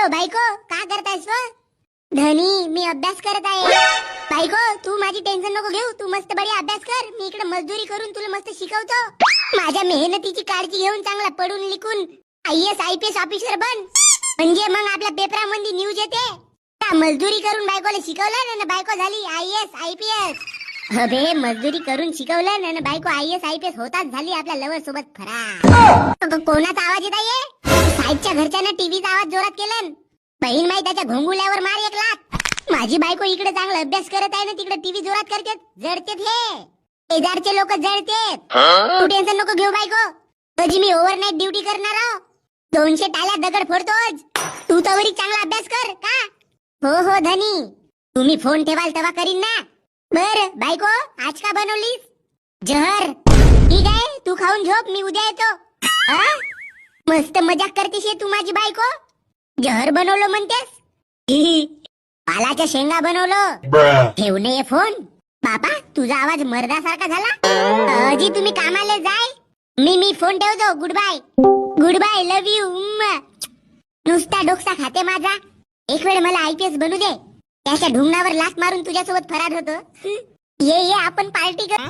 बायको का करतायस व? धनी मी अभ्यास करत आहे. बायको तू माझी टेन्शन नको घेऊ, तू मस्त बडी अभ्यास कर. मी इकडे मजदुरी करून तुला मस्त शिकवतो. माझ्या मेहनतीची काळजी घेऊन चांगला पडून लिखून IAS IPS ऑफिसर बन. म्हणजे मग आपल्या पेपरामध्ये न्यूज येते. मजदुरी करून बायकोला शिकवलं ना, बायको झाली IAS IPS. अबे मजदुरी करून शिकवलं ना, बायको IAS IPS होताच झाली आपल्या लवर सोबत फरार. कोणाचा आवाज येत आहे? साईडच्या घरच्यानं टीव्हीचा आवाज जोरात केला. बहीण माई त्याच्या घोंगुल्यावर मार एक लाथ. माझी बायको इकडे चांगला अभ्यास करत आहे ना, तिकडे टीव्ही जोरात करतात. जळतेत हे शेजारचे लोक जळतेत. तू टेन्शन नको घेऊ बायको, तुझी मी ओव्हरनाईट ड्युटी करणार आहो. 200 टाल्या दगड फोडतोच. तू तवरी चांगला अभ्यास कर का? हो धनी, तुम्ही फोन ठेवाल तेव्हा करीन ना. बर बायको आज का बनवलीस? जहर. ठीक आहे तू खाऊन झोप, मी उद्या येतो. मस्त मजाक करतेस तू माझी बायको. जहर बनवलं म्हणतेस? पालाच्या शेंगा बनवलं. ठेवणे फोन. बाबा तुझा आवाज मर्दासारखा झाला. अजी तुम्ही कामाला जाय, मी फोन ठेवतो. Good bye. Good bye, love you. नुसता डोकसा खाते माझा. एक वेळ मला IPS बनू दे, त्याच्या ढुंगणावर लाथ मारून तुझ्यासोबत फरार होतो. ये आपण पार्टी कर.